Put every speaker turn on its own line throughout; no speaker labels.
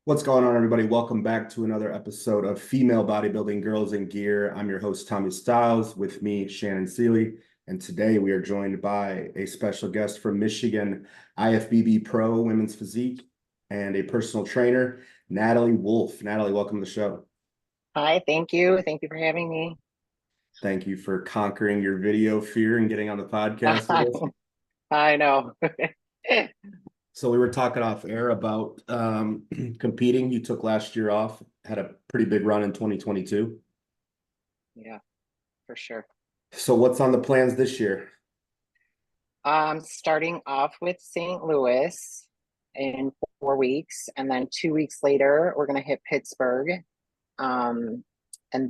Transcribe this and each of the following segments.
What's going on, everybody? Welcome back to another episode of Female Bodybuilding Girls in Gear. I'm your host, Tommy Stiles, with me, Shannon Seeley. And today we are joined by a special guest from Michigan, IFBB Pro Women's Physique, and a personal trainer, Natalie Wolfe. Natalie, welcome to the show.
Hi, thank you. Thank you for having me.
Thank you for conquering your video fear and getting on the podcast with us.
I know.
So we were talking off air about competing. You took last year off, had a pretty big run in 2022.
Yeah, for sure.
So what's on the plans this year?
Starting off with St. Louis in 4 weeks, and then 2 weeks later, we're gonna hit Pittsburgh. And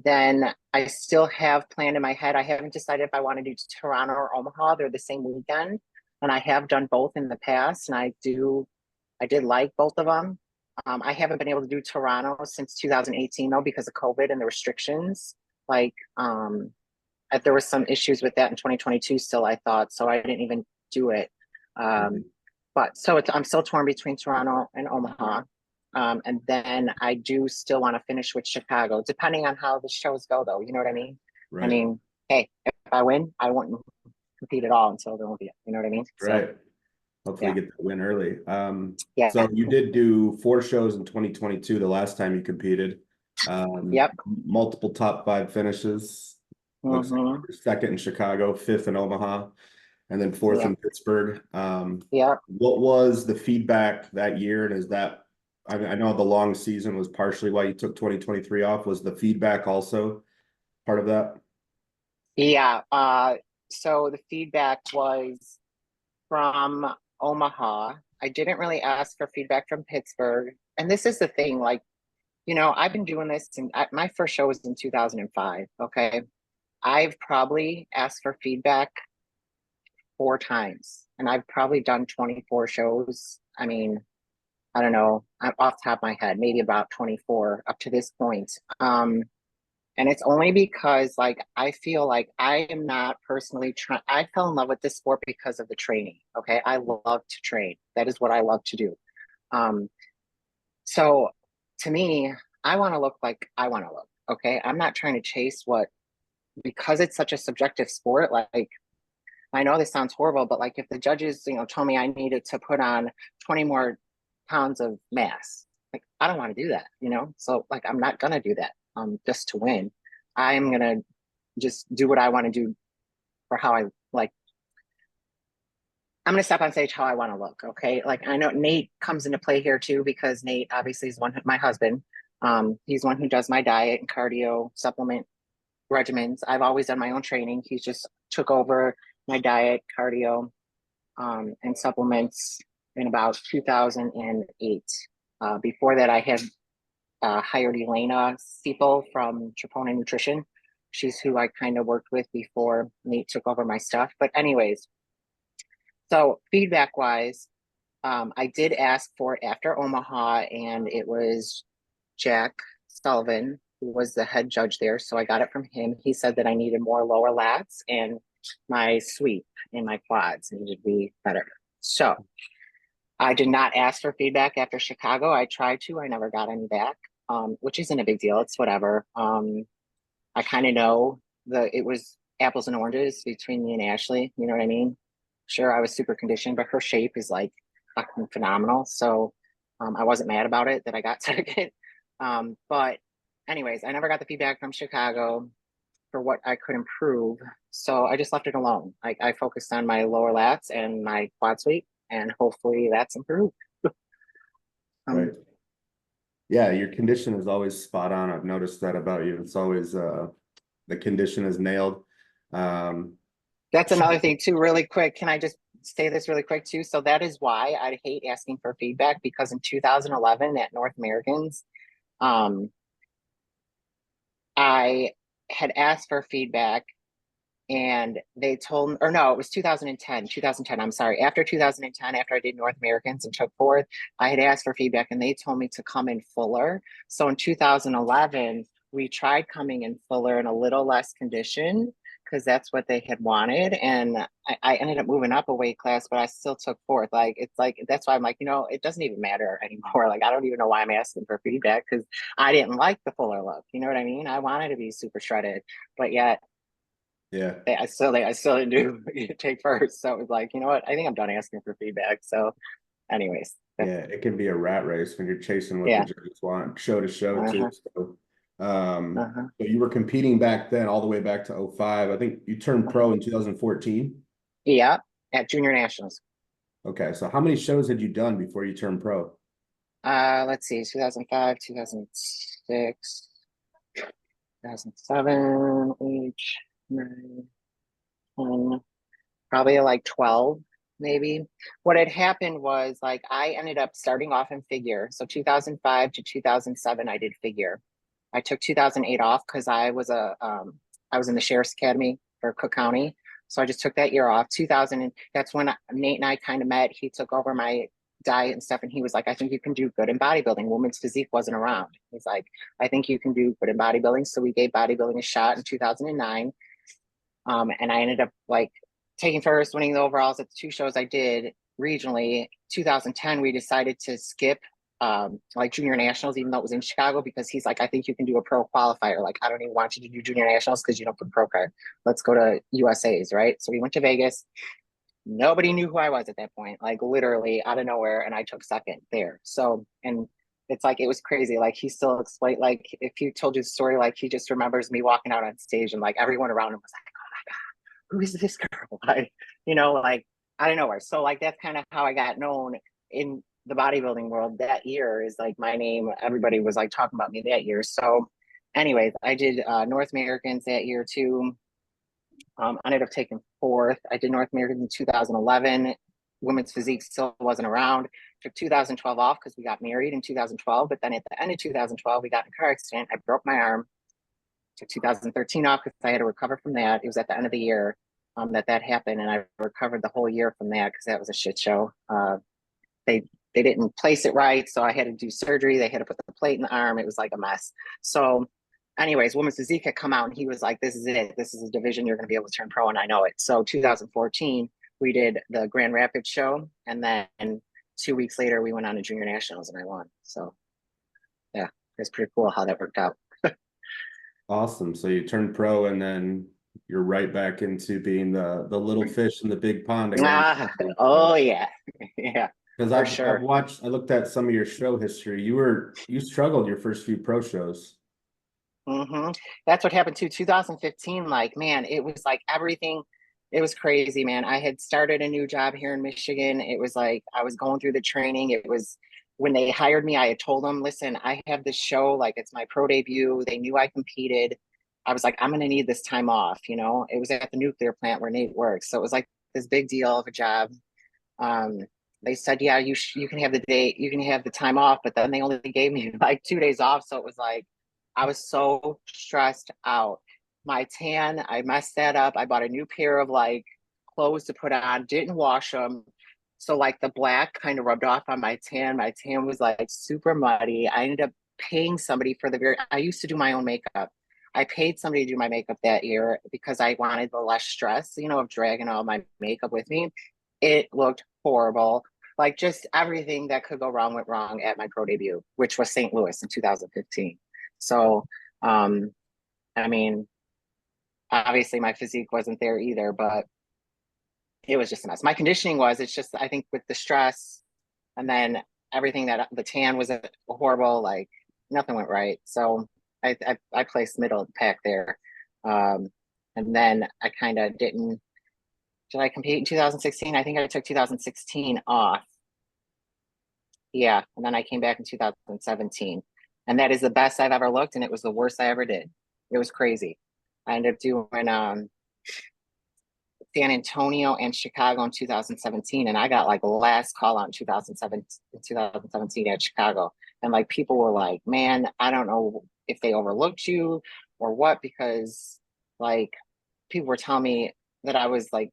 then I still have planned in my head. I haven't decided if I want to do Toronto or Omaha. They're the same weekend, and I have done both in the past, and I did like both of them. I haven't been able to do Toronto since 2018 though because of COVID and the restrictions. Like, there was some issues with that in 2022 still, I thought, so I didn't even do it. But so I'm still torn between Toronto and Omaha. And then I do still want to finish with Chicago, depending on how the shows go, though. You know what I mean? I
Right.
mean, hey, if I win, I won't compete at all until the Olympia. You know what I mean?
Right.
So,
Hopefully
yeah.
get the win early. So
Yeah.
you did do 4 shows in 2022, the last time you competed.
Yep.
Multiple top five finishes. Looks like you
Mm-hmm.
were second in Chicago, fifth in Omaha, and then fourth
Yeah.
in Pittsburgh.
Yeah.
What was the feedback that year? And is that, I know the long season was partially why you took 2023 off. Was the feedback also part of that?
Yeah. So the feedback was from Omaha. I didn't really ask for feedback from Pittsburgh. And this is the thing, like, I've been doing this and my first show was in 2005. Okay. I've probably asked for feedback 4 times and I've probably done 24 shows. I mean, I don't know, I'm off the top of my head, maybe about 24 up to this point. And it's only because like I feel like I am not personally trying. I fell in love with this sport because of the training. Okay. I love to train. That is what I love to do. Um, so to me, I want to look like I want to look. Okay. I'm not trying to chase what because it's such a subjective sport, like I know this sounds horrible, but like if the judges, told me I needed to put on 20 more pounds of mass, like I don't want to do that. So like I'm not gonna do that just to win. I'm gonna just do what I want to do for how I like. I'm gonna step on stage how I want to look. Okay. Like I know Nate comes into play here too, because Nate obviously is my husband. He's one who does my diet and cardio supplement regimens. I've always done my own training. He's just took over my diet, cardio, and supplements in about 2008. Before that, I had hired Elena Siepel from Leviathan Nutrition. She's who I kind of worked with before Nate took over my stuff. But anyways, so feedback wise, I did ask for it after Omaha, and it was Jack Sullivan who was the head judge there. So I got it from him. He said that I needed more lower lats and my sweep in my quads needed to be better. So I did not ask for feedback after Chicago. I tried to, I never got any back, which isn't a big deal. It's whatever. I kind of know it was apples and oranges between me and Ashley. You know what I mean? Sure, I was super conditioned, but her shape is like fucking phenomenal. So I wasn't mad about it that I got second. But anyways, I never got the feedback from Chicago for what I could improve. So I just left it alone. I focused on my lower lats and my quad sweep, and hopefully that's improved.
Right. Yeah, your condition is always spot on. I've noticed that about you. It's always the condition is nailed. Um,
That's another thing too, really quick. Can I just say this really quick too? So that is why I hate asking for feedback, because in 2011 at North Americans, um, I had asked for feedback and they told me, or no, it was 2010, I'm sorry. After 2010, after I did North Americans and took fourth, I had asked for feedback and they told me to come in fuller. So in 2011, we tried coming in fuller and a little less condition because that's what they had wanted. And I ended up moving up a weight class, but I still took fourth. Like, it's like, that's why I'm like, it doesn't even matter anymore. Like, I don't even know why I'm asking for feedback because I didn't like the fuller look. You know what I mean? I wanted to be super shredded, but yet
Yeah.
I still didn't do take first. So it was like, you know what? I think I'm done asking for feedback. So, anyways,
Yeah, it can be a rat race when you're chasing what the
yeah.
judges want, show to show too.
Uh-huh.
So you were competing back then all the way back to '05. I think you turned
Uh-huh.
pro in 2014.
Yeah, at junior nationals.
Okay, so how many shows had you done before you turned pro?
Let's see, 2005, 2006, 2007, 8, 9, 10, probably like 12, maybe. What had happened was like I ended up starting off in figure. So 2005 to 2007, I did figure. I took 2008 off because I was in the Sheriff's Academy for Cook County. So I just took that year off. 2000, and that's when Nate and I kind of met. He took over my diet and stuff, and he was like, I think you can do good in bodybuilding. Women's physique wasn't around. He's like, I think you can do good in bodybuilding. So we gave bodybuilding a shot in 2009. And I ended up like taking first, winning the overalls at the two shows I did regionally. 2010, we decided to skip like junior nationals, even though it was in Chicago, because he's like, I think you can do a pro qualifier. Like, I don't even want you to do junior nationals because you don't put pro card. Let's go to USA's, right? So we went to Vegas. Nobody knew who I was at that point, like literally out of nowhere, and I took second there. So, and it's like it was crazy. Like he still explained, like if he told you the story, like he just remembers me walking out on stage and like everyone around him was like, who is this girl? Like, like I don't know where. So like that's kind of how I got known in the bodybuilding world that year is like my name. Everybody was like talking about me that year. So anyways, I did North Americans that year too. I ended up taking fourth. I did North Americans in 2011. Women's physique still wasn't around. Took 2012 off because we got married in 2012. But then at the end of 2012, we got in a car accident. I broke my arm. Took 2013 off because I had to recover from that. It was at the end of the year that happened, and I recovered the whole year from that because that was a shit show. They they didn't place it right, so I had to do surgery. They had to put the plate in the arm. It was like a mess. So, anyways, Women's Physique had come out, and he was like, "This is it. This is a division you're going to be able to turn pro," and I know it. So, 2014, we did the Grand Rapids show, and then 2 weeks later, we went on to Junior Nationals, and I won. So, yeah, it's pretty cool how that worked out.
Awesome. So you turned pro and then you're right back into being the little fish in the big pond again.
Oh yeah, yeah,
Because
for
I've
sure.
watched, I looked at some of your show history. You struggled your first few pro shows.
That's what happened to 2015. Like, man, it was like everything. It was crazy, man. I had started a new job here in Michigan. It was like I was going through the training. It was when they hired me, I had told them, listen, I have this show, like it's my pro debut. They knew I competed. I was like, I'm gonna need this time off, It was at the nuclear plant where Nate works. So it was like this big deal of a job. Um, they said, yeah, you can have the day, you can have the time off, but then they only gave me like 2 days off. So it was like I was so stressed out. My tan, I messed that up. I bought a new pair of like clothes to put on, didn't wash them. So like the black kind of rubbed off on my tan. My tan was like super muddy. I ended up paying somebody for I used to do my own makeup. I paid somebody to do my makeup that year because I wanted the less stress, of dragging all my makeup with me. It looked horrible. Like just everything that could go wrong went wrong at my pro debut, which was St. Louis in 2015. So, I mean, obviously my physique wasn't there either, but it was just a mess. My conditioning was, it's just, I think with the stress and then everything that the tan was horrible, like nothing went right. So I placed middle of the pack there. Um, and then I kind of did I compete in 2016? I think I took 2016 off. Yeah. And then I came back in 2017. And that is the best I've ever looked. And it was the worst I ever did. It was crazy. I ended up doing San Antonio and Chicago in 2017. And I got like last call out in 2017 at Chicago. And like people were like, man, I don't know if they overlooked you or what, because like people were telling me that I was like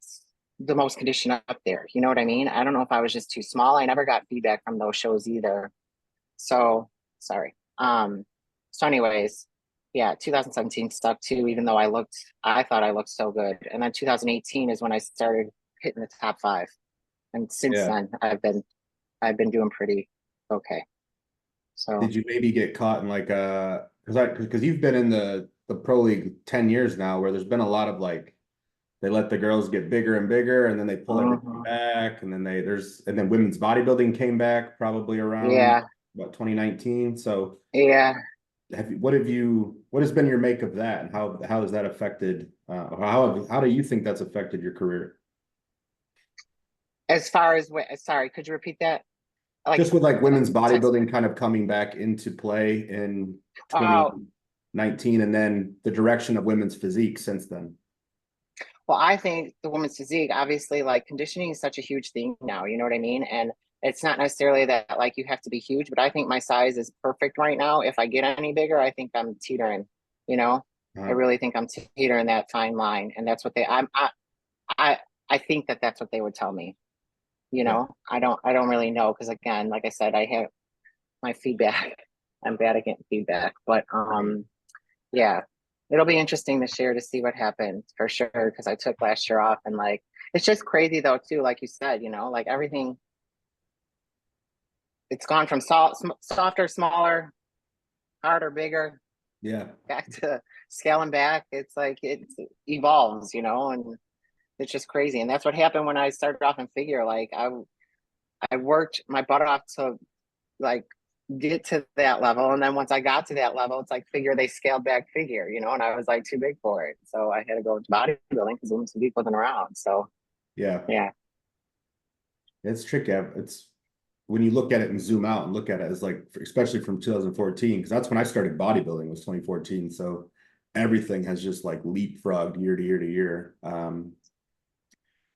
the most conditioned up there. You know what I mean? I don't know if I was just too small. I never got feedback from those shows either. So sorry. So anyways, Yeah, 2017 stuck too, even though I thought I looked so good. And then 2018 is when I started hitting the top five. And since
Yeah.
then I've been doing pretty okay. So
Did you maybe get caught in like because you've been in the pro league 10 years now where there's been a lot of like they let the girls get bigger and bigger and then they pull everything
mhm.
back and then women's bodybuilding came back probably around
Yeah,
what 2019. So
yeah.
what has been your make of that and how has that affected how do you think that's affected your career?
As far as what, sorry, could you repeat that? Like,
Just with like women's
text.
bodybuilding kind of coming back into play in
Oh,
2019 and then the direction of women's physique since then.
well, I think the woman's physique, obviously, like conditioning is such a huge thing now. You know what I mean? And it's not necessarily that like you have to be huge, but I think my size is perfect right now. If I get any bigger, I think I'm teetering. You know, I
Uh,
really think I'm teetering that fine line, and that's what I I think that that's what they would tell me. You
yeah.
know, I don't really know because again, like I said, I have my feedback. I'm bad at getting feedback, but yeah, it'll be interesting this year to see what happens for sure. Because I took last year off, and like it's just crazy though too. Like you said, like everything, it's gone from softer, smaller, harder, bigger,
Yeah.
back to scaling back. It's like it evolves, and it's just crazy. And that's what happened when I started off in figure. Like I worked my butt off to like get to that level. And then once I got to that level, it's like figure they scaled back figure, and I was like too big for it. So I had to go into bodybuilding because women's physique wasn't around. So
Yeah.
yeah.
It's tricky. It's when you look at it and zoom out and look at it as like, especially from 2014, because that's when I started bodybuilding was 2014. So everything has just like leapfrogged year to year to year.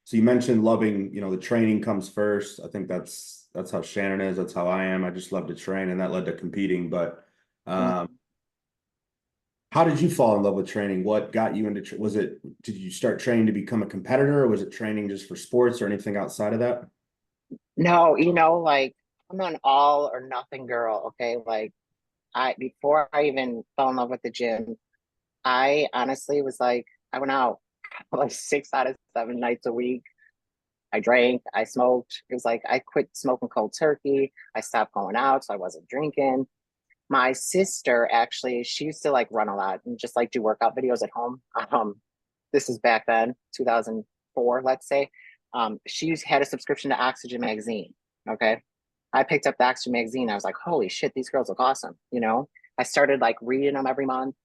So you mentioned loving, the training comes first. I think that's how Shannon is. That's how I am. I just love to train, and that led to competing. But um,
Mhm.
how did you fall in love with training? What got you into? Did you start training to become a competitor, or was it training just for sports or anything outside of that?
No, like I'm an all or nothing girl. Okay. Like before I even fell in love with the gym, I honestly was like, I went out like 6 out of 7 nights a week. I drank, I smoked. It was like I quit smoking cold turkey. I stopped going out, so I wasn't drinking. My sister actually, she used to like run a lot and just like do workout videos at home. This is back then, 2004, let's say. She had a subscription to Oxygen magazine. Okay. I picked up the Oxygen magazine. I was like, holy shit, these girls look awesome. I started like reading them every month.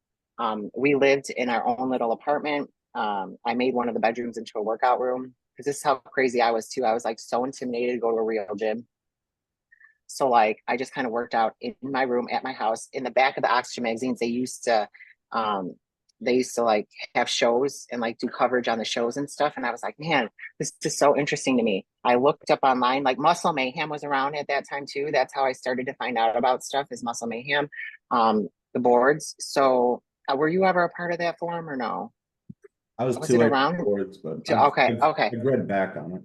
We lived in our own little apartment. I made one of the bedrooms into a workout room because this is how crazy I was too. I was like so intimidated to go to a real gym. So like I just kind of worked out in my room at my house. In the back of the Oxygen magazines, um they used to like have shows and like do coverage on the shows and stuff. And I was like, man, this is so interesting to me. I looked up online, like Muscle Mayhem was around at that time too. That's how I started to find out about stuff is Muscle Mayhem, the boards. So were you ever a part of that forum or no?
I was
Was
too
it
late
around?
for it, but I've,
Okay,
I've
okay.
I've read back on it.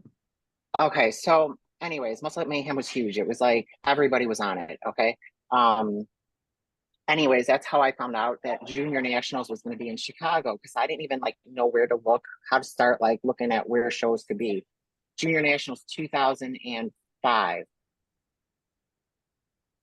Okay, so anyways, Muscle Mayhem was huge. It was like everybody was on it. Okay. Um, anyways, that's how I found out that Junior Nationals was going to be in Chicago because I didn't even like know where to look, how to start like looking at where shows could be. Junior Nationals 2005.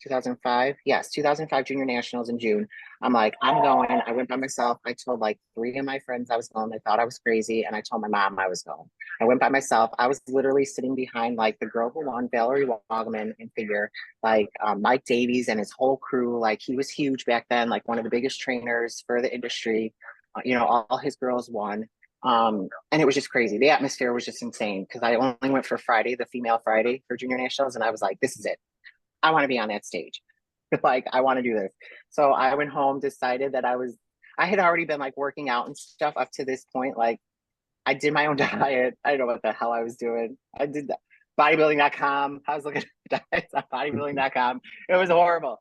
2005, yes, 2005 Junior Nationals in June. I'm like, I'm going. I went by myself. I told like three of my friends I was going. They thought I was crazy, and I told my mom I was going. I went by myself. I was literally sitting behind like the girl who won, Valerie Wogman in figure, like Mike Davies and his whole crew. Like he was huge back then, like one of the biggest trainers for the industry. All his girls won. And it was just crazy. The atmosphere was just insane because I only went for Friday, the female Friday for Junior Nationals, and I was like, this is it. I want to be on that stage. Like, I want to do this. So I went home, decided that I had already been like working out and stuff up to this point. Like, I did my own diet. I don't know what the hell I was doing. I did that. Bodybuilding.com. I was looking at diets on bodybuilding.com. It was horrible.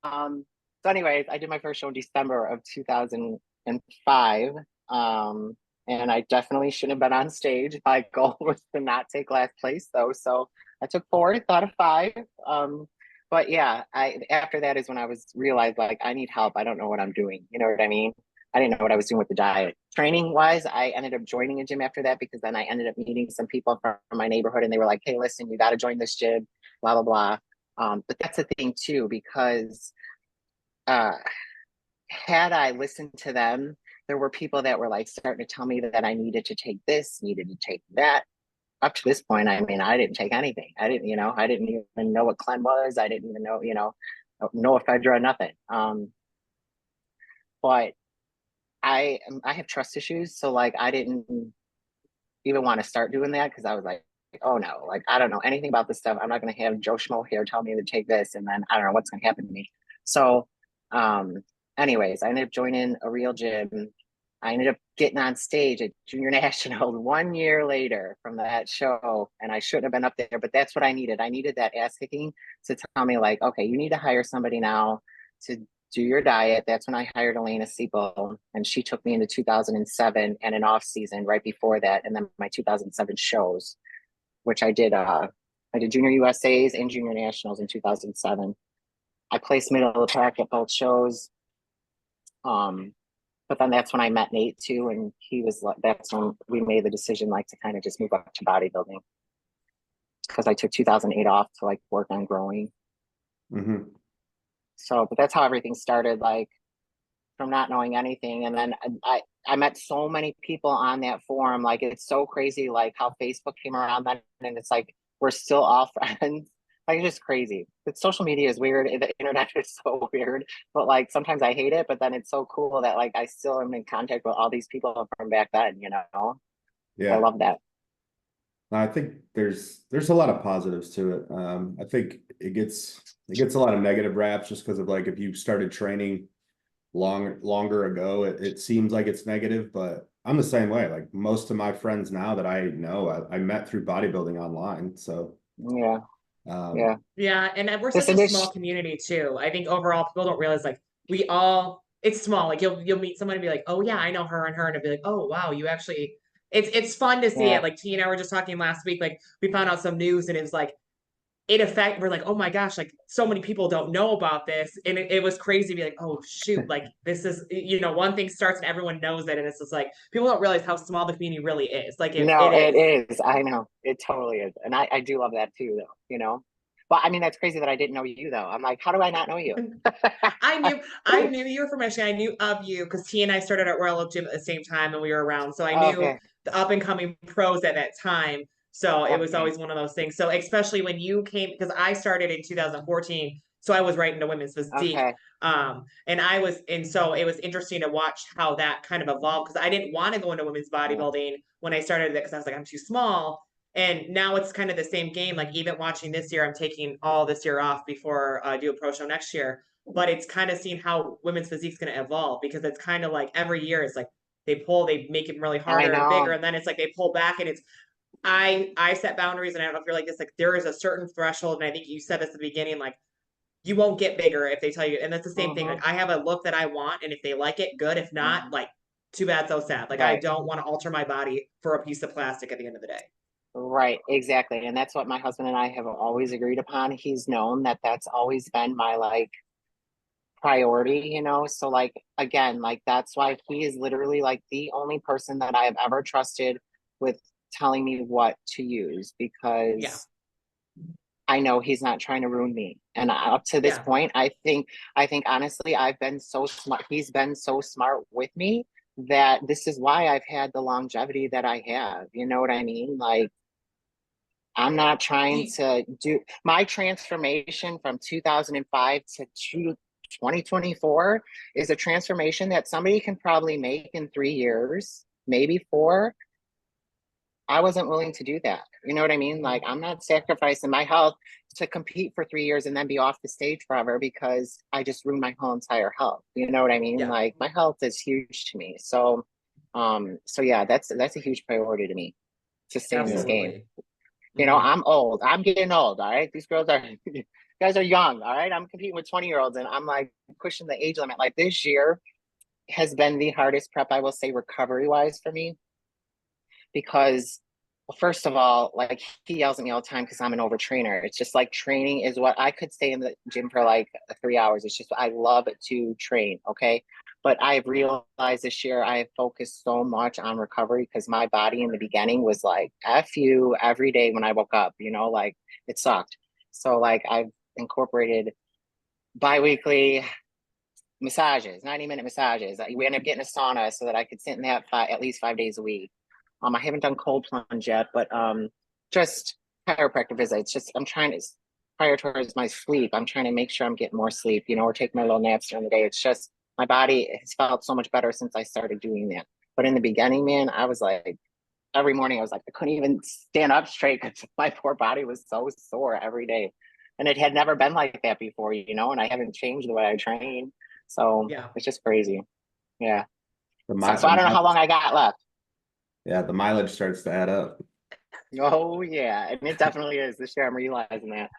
So, anyways, I did my first show in December of 2005. And I definitely shouldn't have been on stage. My goal was to not take last place, though. So I took fourth out of five. But yeah, after that is when I was realized like I need help. I don't know what I'm doing. You know what I mean? I didn't know what I was doing with the diet. Training wise, I ended up joining a gym after that because then I ended up meeting some people from my neighborhood and they were like, hey, listen, you got to join this gym, blah, blah, blah. But that's the thing too, because uh, had I listened to them, there were people that were like starting to tell me that I needed to take this, needed to take that. Up to this point, I mean, I didn't take anything. I didn't even know what Clem was. I didn't even know, no ephedra, nothing. But I have trust issues, so like I didn't even want to start doing that because I was like, oh no, like I don't know anything about this stuff. I'm not going to have Joe Schmo here tell me to take this, and then I don't know what's going to happen to me. So, um, anyways, I ended up joining a real gym. I ended up getting on stage at Junior National 1 year later from that show, and I shouldn't have been up there, but that's what I needed. I needed that ass kicking to tell me like, okay, you need to hire somebody now to do your diet. That's when I hired Elena Siepel, and she took me into 2007 and an off season right before that, and then my 2007 shows, which I did. I did Junior USA's and Junior Nationals in 2007. I placed middle of the pack at both shows. But then that's when I met Nate too, and he was like, that's when we made the decision like to kind of just move up to bodybuilding because I took 2008 off to like work on growing.
Mm-hmm.
So, but that's how everything started, like from not knowing anything, and then I met so many people on that forum. Like it's so crazy, like how Facebook came around then, and it's like we're still all friends. Like it's just crazy. But social media is weird. The internet is so weird. But like sometimes I hate it, but then it's so cool that like I still am in contact with all these people from back then, you know? I
Yeah.
love that.
I think there's a lot of positives to it. I think it gets a lot of negative raps just because of like if you started training longer ago, it seems like it's negative, but I'm the same way. Like most of my friends now that I know, I met through bodybuilding online. So
Yeah,
um
yeah.
Yeah, and we're such
Listen,
a small
this
community too. I think overall people don't realize like we all it's small. Like you'll meet someone and be like, oh yeah, I know her and her, and it'll be like, oh wow, you actually it's fun to see
yeah.
it. Like T and I were just talking last week, like we found out some news and it was like we're like, oh my gosh, like so many people don't know about this. And it was crazy to be like, oh shoot, like this is one thing starts and everyone knows it. And it's just like people don't realize how small the community really is. Like
No,
it
it
is.
is. I know. It totally is. And I do love that too, though, you know? But I mean, that's crazy that I didn't know you, though. I'm like, how do I not know you?
I knew you were from Michigan. I knew of you because T and I started at Royal Oak Gym at the same time and we were around. So I knew
Okay.
the up and coming pros at that time. So it was
Okay.
always one of those things. So especially when you came, because I started in 2014, so I was right into women's physique.
Okay.
And so it was interesting to watch how that kind of evolved because I didn't want to go into women's
Yeah.
bodybuilding when I started it because I was like, I'm too small. And now it's kind of the same game. Like even watching this year, I'm taking all this year off before I do a pro show next year. But it's kind of seeing how women's physique's going to evolve because it's kind of like every year it's like they make it really
I
harder and bigger,
know.
and then it's like they pull back and it's I set boundaries, and I don't know if you're like this. Like there is a certain threshold, and I think you said this at the beginning. Like you won't get bigger if they tell you, and that's the same thing.
Hmm.
Like I have a look that I want, and if they like it, good. If not,
Hmm.
like too bad, so sad. Like I
Right.
don't want to alter my body for a piece of plastic at the end of the day.
Right. Exactly. And that's what my husband and I have always agreed upon. He's known that that's always been my like priority, you know? So, like, again, like, that's why he is literally like the only person that I have ever trusted with telling me what to use
Yeah,
because I know he's not trying to ruin me. And up to this
yeah,
point, I think honestly, I've been so smart. He's been so smart with me that this is why I've had the longevity that I have. You know what I mean? Like, I'm not trying
the,
to do my transformation from 2005 to 2024 is a transformation that somebody can probably make in 3 years, maybe four. I wasn't willing to do that. You know what I mean? Like, I'm not sacrificing my health to compete for 3 years and then be off the stage forever because I just ruined my whole entire health. You know what I mean?
yeah,
Like, my health is huge to me. So yeah, that's a huge priority to me to stay in this
yeah.
game.
absolutely.
You know,
Hmm.
I'm old. I'm getting old. All right. These girls are, you guys are young. All right. I'm competing with 20-year-olds and I'm like pushing the age limit. Like this year has been the hardest prep, I will say, recovery wise for me because Well, first of all, like he yells at me all the time because I'm an overtrainer. It's just like training is what I could stay in the gym for like 3 hours. It's just I love to train. Okay. But I've realized this year I have focused so much on recovery because my body in the beginning was like F you every day when I woke up, like it sucked. So like I've incorporated biweekly massages, 90-minute massages. We ended up getting a sauna so that I could sit in that at least 5 days a week. I haven't done cold plunge yet, but just chiropractor visits. Just I'm trying to prioritize my sleep. I'm trying to make sure I'm getting more sleep, or take my little naps during the day. It's just my body has felt so much better since I started doing that. But in the beginning, man, I was like every morning I was like I couldn't even stand up straight because my poor body was so sore every day. And it had never been like that before, and I haven't changed the way I train. So
Yeah.
it's just crazy. Yeah.
The
So I don't know how long I got left.
Yeah, the mileage starts to add up.
Oh yeah, and it definitely is this year. I'm realizing that.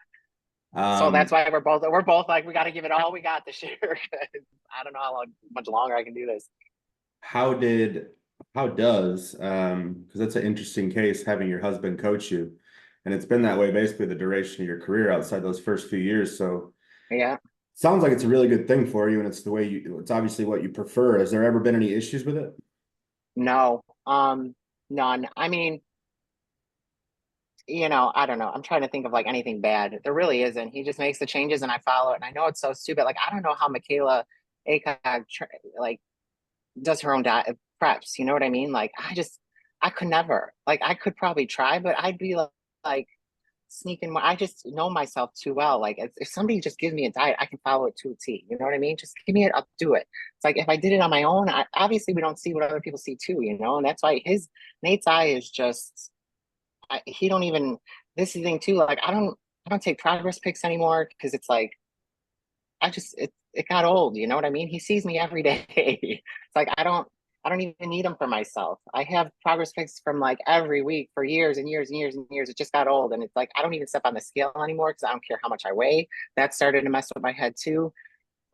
So that's
Um,
why we're both like we got to give it all we got this year. 'Cause I don't know how much longer I can do this.
how did how does because that's an interesting case having your husband coach you, and it's been that way basically the duration of your career outside those first few years. So
Yeah.
sounds like it's a really good thing for you, and it's the way it's obviously what you prefer. Has there ever been any issues with it?
No. None. I mean, I don't know. I'm trying to think of like anything bad. There really isn't. He just makes the changes and I follow it. And I know it's so stupid. Like I don't know how Michaela Acog like does her own diet preps. You know what I mean? Like I could never. Like I could probably try, but I'd be like sneaking. I just know myself too well. Like if somebody just gives me a diet, I can follow it to a T. You know what I mean? Just give me it, I'll do it. It's like if I did it on my own, obviously we don't see what other people see too. And that's why Nate's eye is just. He don't even. This is the thing too. Like I don't take progress pics anymore because it's like it got old, you know what I mean? He sees me every day. It's like I don't even need them for myself. I have progress pics from like every week for years and years and years and years. It just got old. And it's like I don't even step on the scale anymore because I don't care how much I weigh. That started to mess with my head too.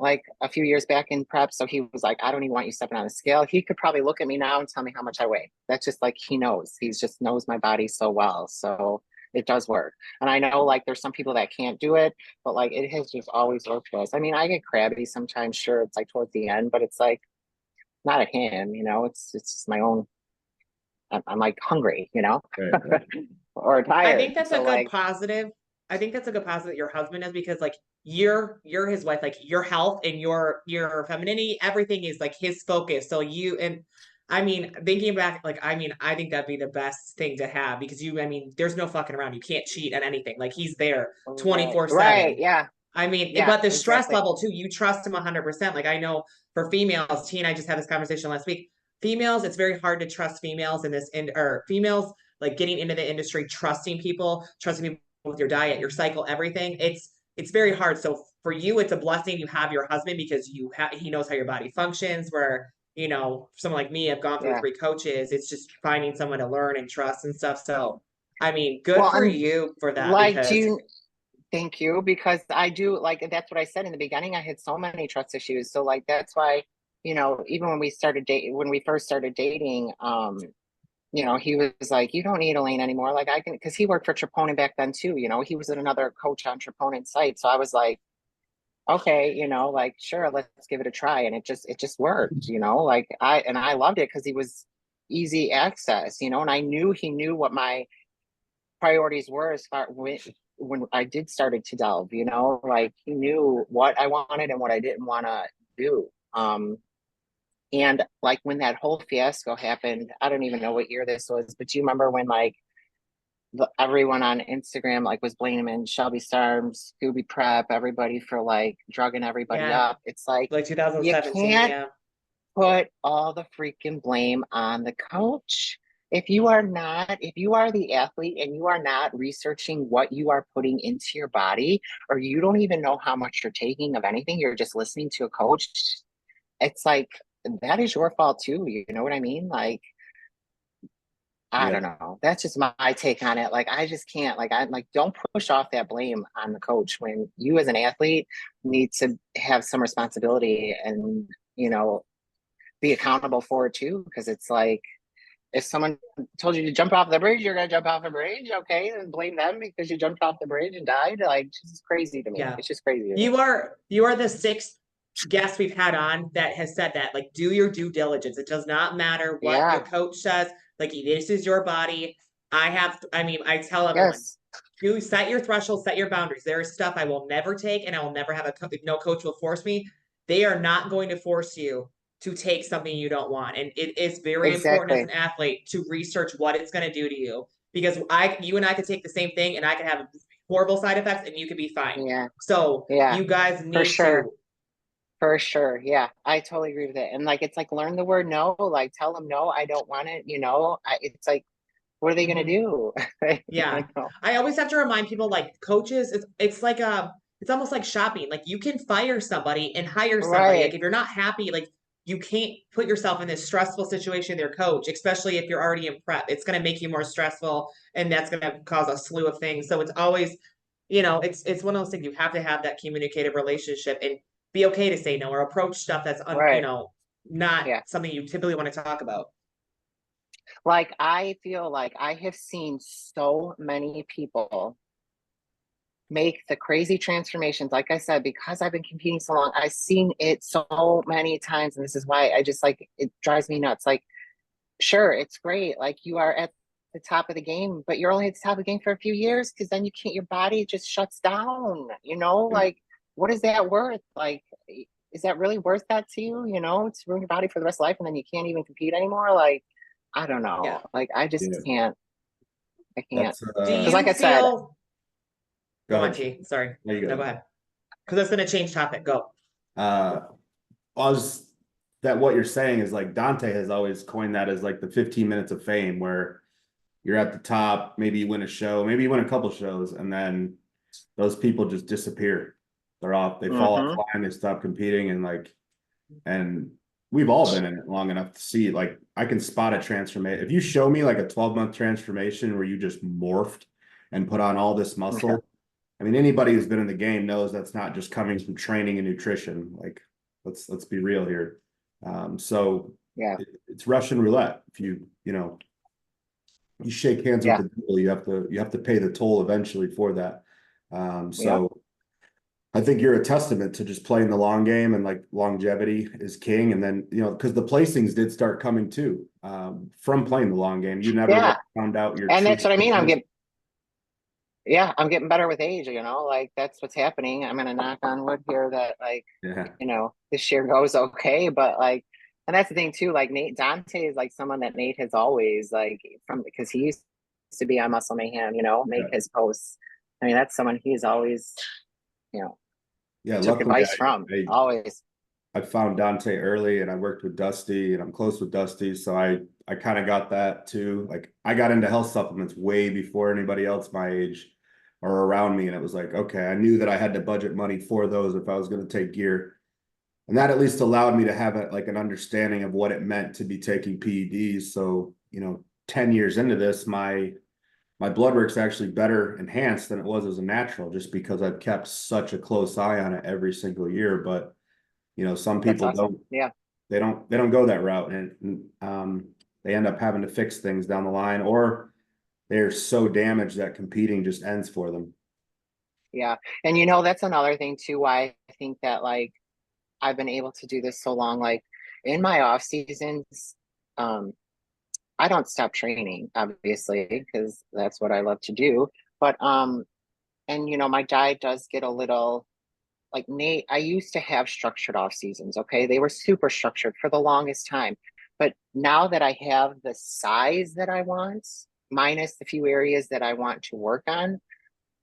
Like a few years back in prep. So he was like, I don't even want you stepping on the scale. He could probably look at me now and tell me how much I weigh. That's just like he knows. He just knows my body so well. So it does work. And I know like there's some people that can't do it, but like it has just always worked for us. I mean, I get crabby sometimes, sure, it's like towards the end, but it's like not at him, it's just my own. I'm like hungry,
Right, right.
or
I
tired.
think that's a
So
good
like,
positive. I think that's a good positive that your husband is because like you're his wife, like your health and your femininity, everything is like his focus. So you and I mean, thinking back, like I mean, I think that'd be the best thing to have because I mean, there's no fucking around. You can't cheat at anything. Like he's there
right,
24/7.
right, yeah,
I mean,
yeah,
but the stress
exactly.
level too, you trust him 100%. Like I know for females, T and I just had this conversation last week. Females, it's very hard to trust females in this or females like getting into the industry, trusting people with your diet, your cycle, everything. It's very hard. So for you, it's a blessing you have your husband because he knows how your body functions. Where someone like me, I've gone through
Yeah.
3 coaches. It's just finding someone to learn and trust and stuff. So I mean, good
Well,
for
I'm
you for that
like, do
because
you thank you because I do like that's what I said in the beginning. I had so many trust issues. So like that's why, even when we first started dating, he was like, you don't need Elaine anymore. Like I can because he worked for Troponin back then too, he was another coach on Troponin site. So I was like, okay, like sure, let's give it a try. And it just worked, like I loved it because he was easy access, and I knew he knew what my priorities were as far when I did started to delve, like he knew what I wanted and what I didn't want to do. And like when that whole fiasco happened, I don't even know what year this was, but do you remember when like everyone on Instagram like was blaming Shelby Storms, Scooby Prep, everybody for like drugging everybody
yeah,
up? It's like
like
you
2017,
can't
yeah.
put all the freaking blame on the coach. If you are the athlete and you are not researching what you are putting into your body, or you don't even know how much you're taking of anything, you're just listening to a coach, it's like that is your fault too. You know what I mean? Like, I
Yeah.
don't know. That's just my take on it. Like, I just can't, like, I'm like, don't push off that blame on the coach when you as an athlete need to have some responsibility and, be accountable for it too. Cause it's like, if someone told you to jump off the bridge, you're gonna jump off the bridge, okay, and blame them because you jumped off the bridge and died. Like, this is crazy to me.
Yeah.
It's just crazy to me.
You are the sixth guest we've had on that has said that. Like, do your due diligence. It does not matter what
Yeah.
your coach says. Like, this is your body. I tell everyone,
Yes.
do set your threshold, set your boundaries. There is stuff I will never take, and I will never have no coach will force me. They are not going to force you to take something you don't want. And it is very important as
Exactly.
an athlete to research what it's going to do to you. Because you and I could take the same thing and I could have horrible side effects and you could be fine.
Yeah.
So
Yeah.
you guys
For
need
sure.
to.
For sure. Yeah. I totally agree with it. And like, it's like, learn the word no, like tell them, no, I don't want it. It's like, what are they going to do?
Yeah.
You know?
I always have to remind people, like, coaches, it's like it's almost like shopping. Like, you can fire somebody and hire somebody. Like,
Right.
if you're not happy, like, you can't put yourself in this stressful situation with your coach, especially if you're already in prep. It's going to make you more stressful, and that's going to cause a slew of things. So it's always, it's one of those things. You have to have that communicative relationship and be okay to say no or approach stuff that's
Right.
not
Yeah.
something you typically want to talk about.
Like, I feel like I have seen so many people make the crazy transformations. Like I said, because I've been competing so long, I've seen it so many times. And this is why I just like, it drives me nuts. Like, sure, it's great. Like, you are at the top of the game, but you're only at the top of the game for a few years because then you can't, your body just shuts down, like, what is that worth? Like, is that really worth that to you, to ruin your body for the rest of life and then you can't even compete anymore? Like, I don't know.
Yeah.
Like, I just
Yeah.
can't. I can't.
That's
Do
Because,
you
like I said,
feel?
go
Go on,
ahead.
T. Sorry.
There you
No, go ahead. Because that's going to change topic. Go.
I was that what you're saying is like Dante has always coined that as like the 15 minutes of fame where you're at the top, maybe you win a show, maybe you win a couple shows, and then those people just disappear. They're off, they fall
mm-hmm,
offline, they stop competing, and we've all been in it long enough to see, like, I can spot a transformation. If you show me like a 12-month transformation where you just morphed and put on all this muscle,
yeah,
I mean, anybody who's been in the game knows that's not just coming from training and nutrition. Like, let's be real here. So
yeah,
it's Russian roulette. If you shake hands with
yeah,
the devil, you have to pay the toll eventually for that.
yeah,
So I think you're a testament to just playing the long game, and like longevity is king. And then, because the placings did start coming too, from playing the long game. You never
yeah.
really found out your
And
true
that's what I mean.
potential.
I'm getting better with age, like, that's what's happening. I'm gonna knock on wood here that, like,
Yeah.
this year goes okay. But like, and that's the thing too, like Dante is like someone that Nate has always like, because he used to be on Muscle Mayhem, make
Yeah.
his posts. I mean, that's someone he's always,
Yeah.
took
Luckily,
advice from, always.
I found Dante early, and I worked with Dusty, and I'm close with Dusty. So I kind of got that too. Like, I got into health supplements way before anybody else my age or around me. And it was like, okay, I knew that I had to budget money for those if I was going to take gear. And that at least allowed me to have like an understanding of what it meant to be taking PEDs. So, 10 years into this, my blood work's actually better enhanced than it was as a natural, just because I've kept such a close eye on it every single year. But some
That's
people
awesome.
don't.
Yeah.
They don't go that route, and they end up having to fix things down the line, or they're so damaged that competing just ends for them.
Yeah. And that's another thing too, why I think that, like, I've been able to do this so long. Like, in my off seasons, I don't stop training, obviously, because that's what I love to do. But and my diet does get a little, like, Nate, I used to have structured off seasons. Okay. They were super structured for the longest time. But now that I have the size that I want, minus the few areas that I want to work on,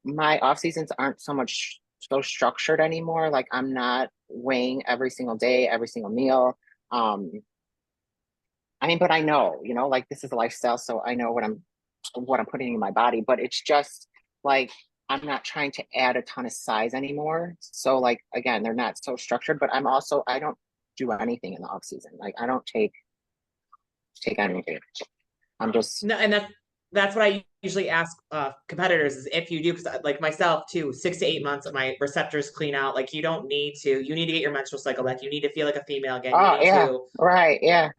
my off seasons aren't so structured anymore. Like, I'm not weighing every single day, every single meal. I mean, but I know, like, this is a lifestyle, so I know what I'm putting in my body. But it's just like, I'm not trying to add a ton of size anymore. So, like, again, they're not so structured. But I don't do anything in the off season. Like, I don't take anything. I'm just
No, and that's what I usually ask competitors is if you do, because like myself too, 6 to 8 months of my receptors clean out. Like, you need to get your menstrual cycle back. You need to feel like a female again. You
oh
need
yeah,
to
right, yeah.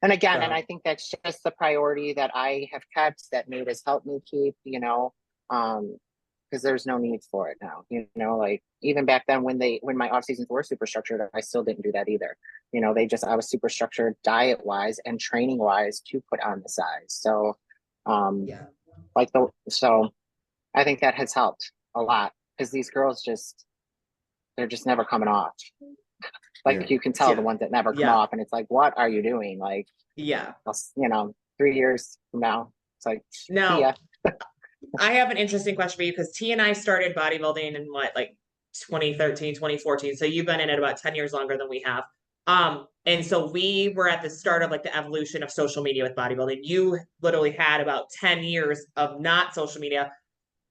And again, and
So
I think that's just the priority that I have kept, that Nate has helped me keep, because there's no need for it now. Like even back then when my off seasons were super structured, I still didn't do that either. I was super structured diet wise and training wise to put on the size. So,
yeah.
so I think that has helped a lot because these girls they're just never coming off.
Yeah.
Like you can tell the
Yeah.
ones that never come
Yeah.
off, and it's like, what are you doing? Like,
Yeah.
3 years from now, it's like, see
Now,
ya.
I have an interesting question for you because T and I started bodybuilding in what, like 2013, 2014. So you've been in it about 10 years longer than we have. And so we were at the start of like the evolution of social media with bodybuilding. You literally had about 10 years of not social media.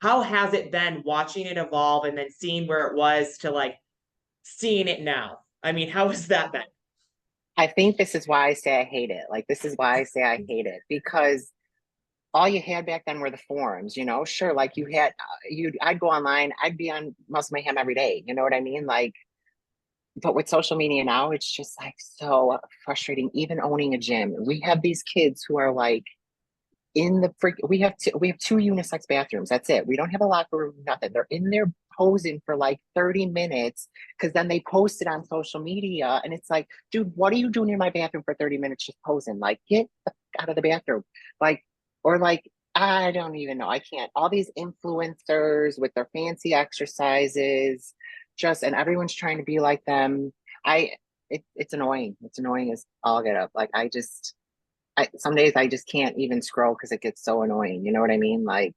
How has it been watching it evolve and then seeing where it was to like seeing it now? I mean, how has that been?
I think this is why I say I hate it. Like, this is why I say I hate it, because all you had back then were the forums, sure. Like I'd go online, I'd be on Muscle Mayhem every day. You know what I mean? Like, but with social media now, it's just like so frustrating. Even owning a gym, we have these kids who are like in the freak. We have two unisex bathrooms. That's it. We don't have a locker room, nothing. They're in there posing for like 30 minutes because then they post it on social media, and it's like, dude, what are you doing in my bathroom for 30 minutes just posing? Like, get the out of the bathroom. Like, or like, I don't even know. I can't. All these influencers with their fancy exercises, and everyone's trying to be like them. It's annoying. It's annoying as all get up. Like, some days I just can't even scroll because it gets so annoying. You know what I mean? Like,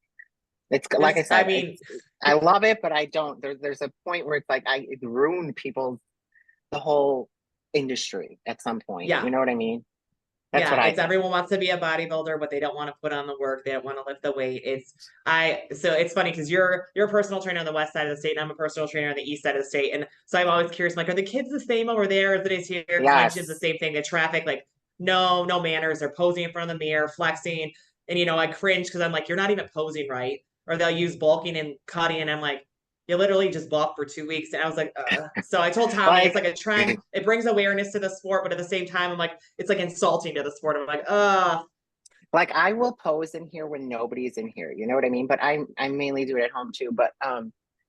it's like I
I
said,
mean,
I love it, but I don't. There's a point where it's like it ruined the whole industry at some point. You
yeah.
know what I mean? That's what
Yeah,
I
it's
think.
everyone wants to be a bodybuilder, but they don't want to put on the work. They don't want to lift the weight. So it's funny because you're a personal trainer on the west side of the state, and I'm a personal trainer on the east side of the state. And so I'm always curious, like, are the kids the same over there as it is here? Because my gym's the
Yes.
same thing. The traffic, like, no manners. They're posing in front of the mirror, flexing. And I cringe because I'm like, you're not even posing right. Or they'll use bulking and cutting, and I'm like, you literally just bulk for 2 weeks. And I was like, so I told Tommy, it's
Like,
like a trend. It brings awareness to the sport, but at the same time, I'm like, it's like insulting to the sport. I'm like,
I will pose in here when nobody's in here. You know what I mean? But I mainly do it at home too. But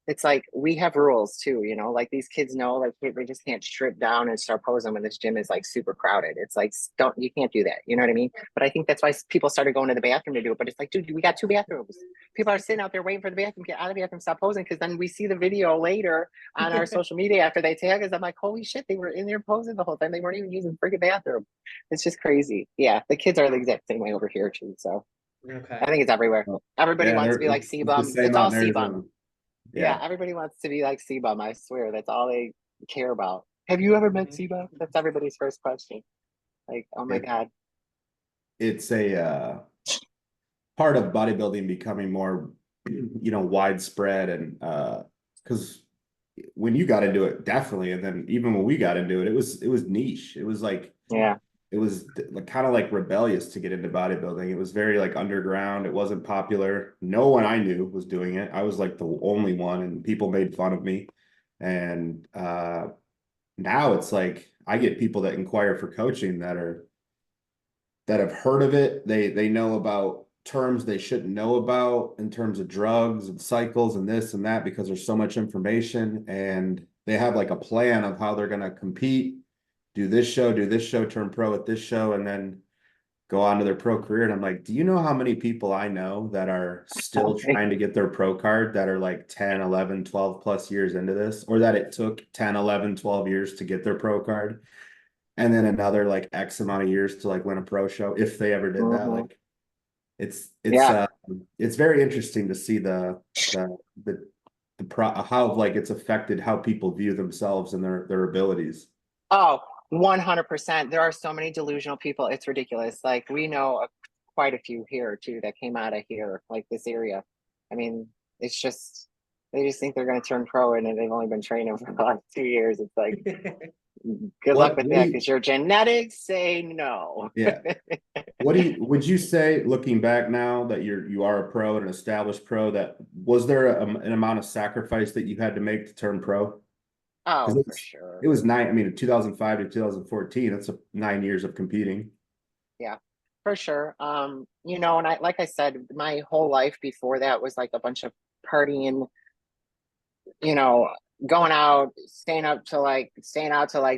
it's like we have rules too. Like these kids know, like they just can't strip down and start posing when this gym is like super crowded. It's like, you can't do that. You know what I mean? But I think that's why people started going to the bathroom to do it. But it's like, dude, we got two bathrooms. People are sitting out there waiting for the bathroom. Get out of the bathroom, stop posing, because then we see the video later on our social media after they tag us. I'm like, holy shit, they were in there posing the whole time. They weren't even using the freaking bathroom. It's just crazy. Yeah, the kids are the exact same way over here too. So I
okay.
think it's everywhere.
Well,
Everybody
yeah,
wants to be like
it's the
C-bum.
same
It's
out
all
in
C-bum.
Arizona.
Yeah,
Yeah.
everybody wants to be like C-bum. I swear, that's all they care about. Have you ever met
Mhm.
C-bum? That's everybody's first question. Like, oh my
It,
God.
it's a part of bodybuilding becoming more, widespread, and because when you got into it, definitely, and then even when we got into it, it was niche. It was like
Yeah.
it was like kind of like rebellious to get into bodybuilding. It was very like underground. It wasn't popular. No one I knew was doing it. I was like the only one, and people made fun of me. And now it's like I get people that inquire for coaching that have heard of it. They know about terms they shouldn't know about in terms of drugs and cycles and this and that, because there's so much information, and they have like a plan of how they're going to compete, do this show, turn pro at this show, and then go on to their pro career. And I'm like, do you know how many people I know that are still trying to get their pro card, that are like 10, 11, 12 plus years into this, or that it took 10, 11, 12 years to get their pro card, and then another like X amount of years to like win a pro show, if they ever did that?
Hmm.
Like, it's
Yeah.
it's very interesting to see the how like it's affected how people view themselves and their abilities.
Oh, 100%. There are so many delusional people. It's ridiculous. Like, we know quite a few here too that came out of here, like this area. I mean, it's just, they just think they're going to turn pro, and they've only been training for like 2 years. It's like, good luck with
What do
that,
you
because your genetics say no.
Yeah. Would you say, looking back now that you are a pro and an established pro, that was there an amount of sacrifice that you had to make to turn pro?
Oh,
Because
for sure.
it was 2005 to 2014. That's 9 years of competing.
Yeah, for sure. And like I said, my whole life before that was like a bunch of partying, you know, going out, staying out till like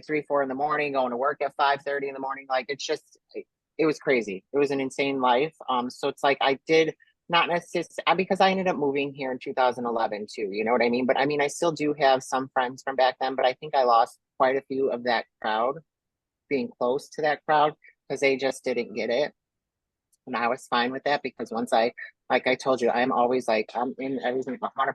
3, 4 in the morning, going to work at 5:30 in the morning. Like it was crazy. It was an insane life. So it's like I did not necessarily because I ended up moving here in 2011 too. You know what I mean? But I mean, I still do have some friends from back then, but I think I lost quite a few of that crowd, being close to that crowd, because they just didn't get it. And I was fine with that because once like I told you, I'm always like, I'm in everything 100%,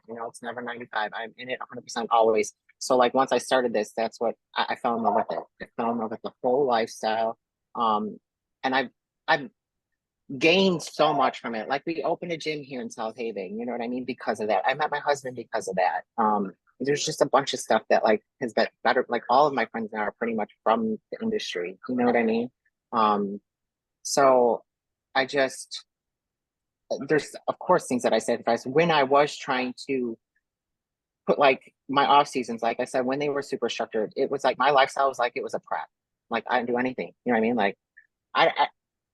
it's never 95. I'm in it 100% always. So like, once I started this, that's what I fell in love with it. I fell in love with the whole lifestyle. Um, and I've gained so much from it. Like we opened a gym here in South Haven, you know what I mean? Because of that. I met my husband because of that. There's just a bunch of stuff that like has been better. Like all of my friends now are pretty much from the industry. You know what I mean? So I just, there's of course things that I sacrificed when I was trying to put like my off seasons. Like I said, when they were super structured, it was like my lifestyle was like it was a prep. Like I didn't do anything. You know what I mean? Like I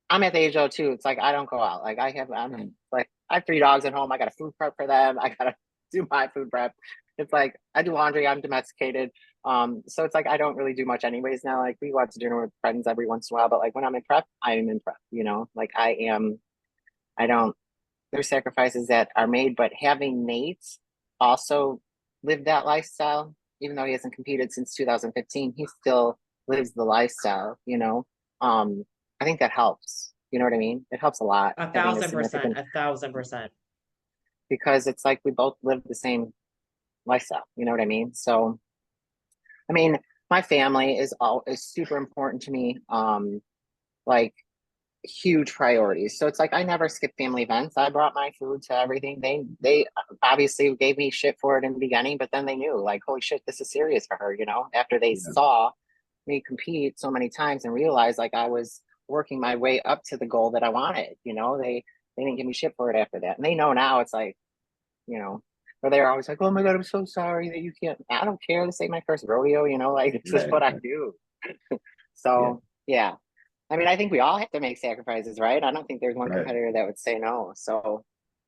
I'm at the age though too. It's like I don't go out. Like I'm like I have 3 dogs at home. I got a food prep for them. I gotta do my food prep. It's like I do laundry. I'm domesticated. So it's like I don't really do much anyways now. Like we go out to dinner with friends every once in a while, but like when I'm in prep, I am in prep. Like I am. I don't. There's sacrifices that are made, but having Nate also live that lifestyle, even though he hasn't competed since 2015, he still lives the lifestyle. I think that helps. You know what I mean? It helps a lot
A
having a
thousand percent,
significant,
1,000%.
because it's like we both live the same lifestyle. You know what I mean? So, I mean, my family is super important to me. Like huge priorities. So it's like I never skip family events. I brought my food to everything. They obviously gave me shit for it in the beginning, but then they knew like, holy shit, this is serious for her, after they
Yeah.
saw me compete so many times and realized like I was working my way up to the goal that I wanted. They didn't give me shit for it after that. And they know now it's like, but they're always like, oh my God, I'm so sorry that you can't. I don't care. This ain't my first rodeo, like this is
Right.
what I do.
Yeah.
So yeah. I mean, I think we all have to make sacrifices, right? I don't think there's one
Right.
competitor that would say no. So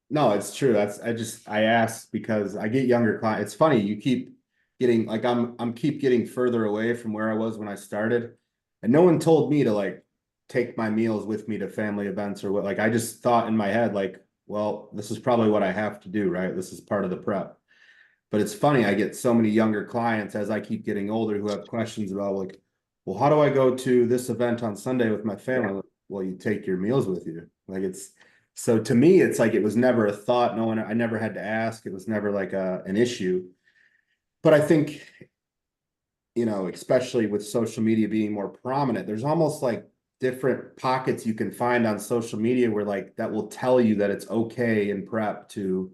No, it's true. I asked because I get younger clients. It's funny, you keep getting like I'm keep getting further away from where I was when I started. And no one told me to like take my meals with me to family events or what. Like I just thought in my head, like, well, this is probably what I have to do, right? This is part of the prep. But it's funny, I get so many younger clients as I keep getting older who have questions about like, well, how do I go to this event on Sunday with my family?
yeah,
Like, well, you take your meals with you. Like it's so to me, it's like it was never a thought. No one, I never had to ask. It was never like an issue. But I think, especially with social media being more prominent, there's almost like different pockets you can find on social media where like that will tell you that it's okay in prep to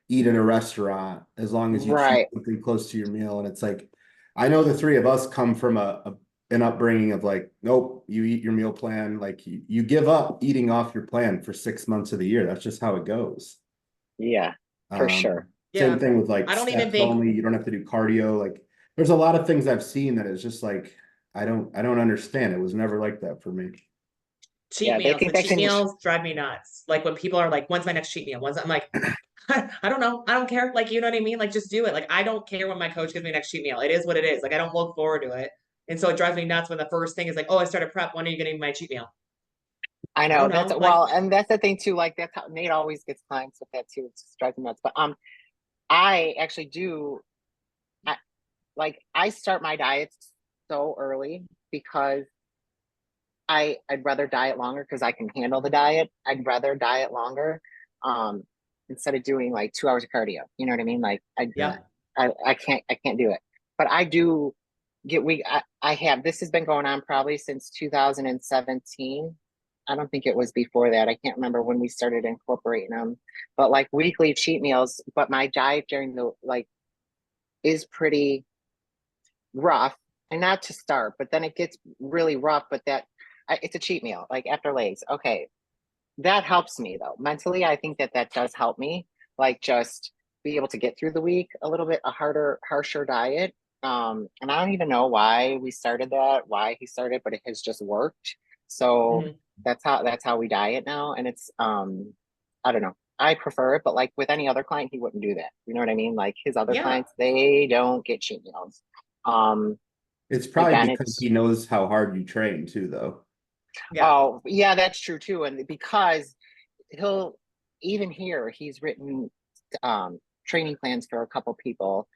eat in a restaurant as long as you keep
right.
something close to your meal. And it's like, I know the three of us come from an upbringing of like, nope, you eat your meal plan. Like you give up eating off your plan for 6 months of the year. That's just how it goes.
Yeah, for
Um,
sure.
Same
Yeah.
thing with like
I don't even
steps
think
only. You don't have to do cardio. Like there's a lot of things I've seen that is just like I don't understand. It was never like that for me.
cheat
Yeah, they
meals.
think
The
that
cheat
can.
meals drive me nuts. Like when people are like, when's my next cheat meal? I'm like, I don't know. I don't care. Like, you know what I mean? Like, just do it. Like, I don't care when my coach gives me next cheat meal. It is what it is. Like, I don't look forward to it. And so it drives me nuts when the first thing is like, oh, I started prep. When are you getting my cheat meal?
I
I
know
don't
that's
know. Like,
well, and that's the thing too. Like that's how Nate always gets clients with that too. It just drives me nuts. But I actually do. I, I start my diets so early because I'd rather diet longer because I can handle the diet. I'd rather diet longer, um, instead of doing like 2 hours of cardio. You know what I mean? Like
Yeah.
yep.
I can't do it. But I do get we I have this has been going on probably since 2017. I don't think it was before that. I can't remember when we started incorporating them. But like weekly cheat meals. But my diet during the like is pretty rough, and not to start, but then it gets really rough. But it's a cheat meal, like after legs. Okay, that helps me though mentally. I think that does help me, like just be able to get through the week a little bit, a harsher diet. And I don't even know why we started that, why he started, but it has just worked. So
Mhm.
that's how we diet now. And it's I don't know. I prefer it, but like with any other client, he wouldn't do that. You know what I mean? Like his other
Yeah.
clients, they don't get cheat meals. Um,
It's probably
again,
because he knows how hard you train too, though.
Yeah.
oh yeah, that's true too. And because he'll even here, he's written training plans for a couple people,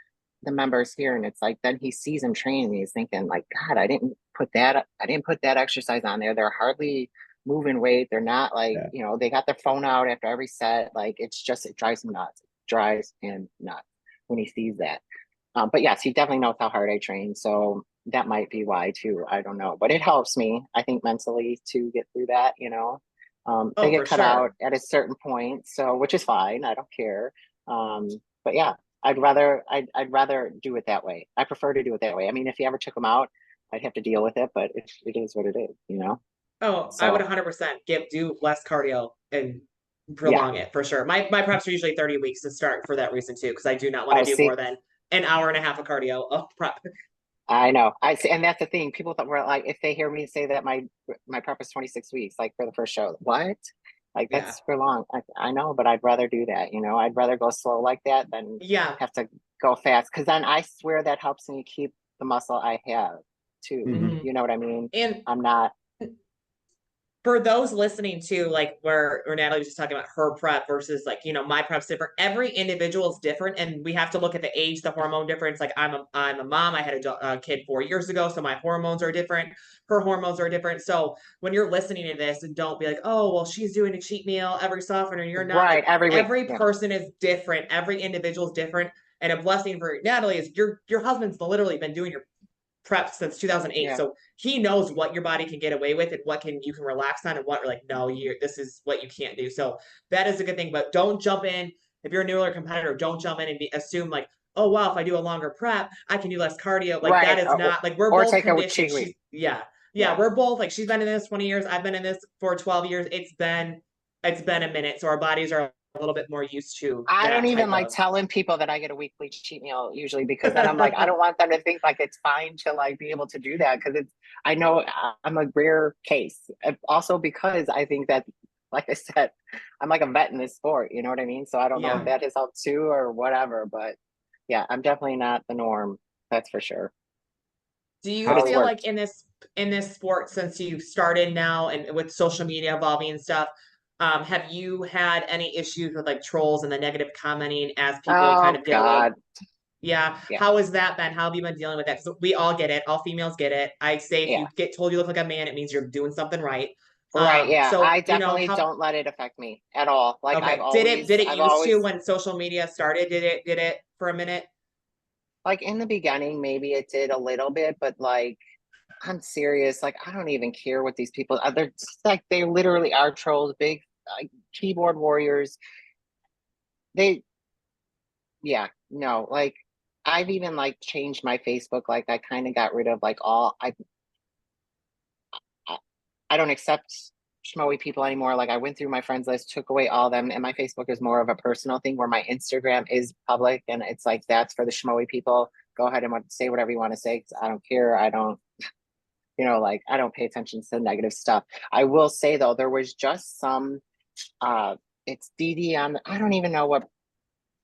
the members here, and it's like then he sees them training, he's thinking like, God, I didn't put that exercise on there. They're hardly moving weight. They're not like,
Yeah.
you know, they got their phone out after every set. Like it's just it drives him nuts. It drives him nuts when he sees that. But yes, he definitely knows how hard I train. So that might be why too. I don't know. But it helps me, I think, mentally to get through that, you know. They
Oh,
get
for
cut out
sure.
at a certain point, so which is fine. I don't care. Um, but yeah, I'd rather do it that way. I prefer to do it that way. I mean, if you ever took them out, I'd have to deal with it, but it is what it is, you know?
Oh, I would
So
100% do less cardio and
yeah.
prolong it for sure. My preps are usually 30 weeks to start for that reason too, because I do not want to
Oh,
do more
see,
than an hour and a half of cardio of prep.
I know. I see, and that's the thing. People thought were like, if they hear me say that my prep is 26 weeks, like for the first show, what? Like
Yeah.
that's super long. I know, but I'd rather do that. You know, I'd rather go slow like that than
Yeah.
have to go fast. Because then I swear that helps me keep the muscle I have too.
Mhm.
Mhm.
You know what I mean?
And
I'm not.
for those listening to like where Natalie was just talking about her prep versus like, you know, my prep's different. Every individual is different, and we have to look at the age, the hormone difference. Like I'm a mom. I had a kid 4 years ago, so my hormones are different. Her hormones are different. So when you're listening to this, don't be like, oh, well, she's doing a cheat meal every so often, and you're not.
Right,
Like
every week.
every
Yeah.
person is different. Every individual is different. And a blessing for Natalie is your husband's literally been doing your prep since 2008,
Yeah.
so he knows what your body can get away with and what can you can relax on and what like no, you this is what you can't do. So that is a good thing, but don't jump in. If you're a newer competitor, don't jump in and assume like, oh wow, if I do a longer prep I can do less cardio. Like that
Right.
is not like we're
Or
both
take a
conditioned.
cheat
She's
week.
yeah,
Yeah.
we're both like she's been in this 20 years, I've been in this for 12 years. It's been a minute, so our bodies are a little bit more used to
I don't
that
even
type
like
of
telling people that I get a weekly cheat meal usually because then I'm like, I don't want them to think like it's fine to like be able to do that because I know I'm a rare case. And also because I think that, like I said, I'm like a vet in this sport, you know what I mean? So I don't know if
yeah.
that has helped too or whatever, but yeah, I'm definitely not the norm. That's for sure.
Do you
But it's
feel
How
like
worked.
in this sport since you started now and with social media evolving and stuff, have you had any issues with like trolls and the negative commenting as people kind
Oh
of get a little
God.
yeah.
Yeah.
How has that been? How have you been dealing with that? Because we all get it. All females get it. I say if
Yeah.
you get told you look like a man, it means you're doing something right.
Right. Yeah.
So
I
you know
definitely
how
don't let it affect me at all. Like
okay. Did it
I've
used to
always
when social media started? Did it for a minute?
like in the beginning, maybe it did a little bit, but like I'm serious. Like I don't even care what these people are. They're just, like they literally are trolls, big keyboard warriors. They yeah, no, like I've even like changed my Facebook. Like I kind of got rid of like all I I don't accept schmoey people anymore. Like I went through my friends list, took away all of them, and my Facebook is more of a personal thing where my Instagram is public and it's like that's for the schmoey people. Go ahead and say whatever you want to say 'cause I don't care. I don't, you know, like I don't pay attention to the negative stuff. I will say though, there was just some it's DD on I don't even know what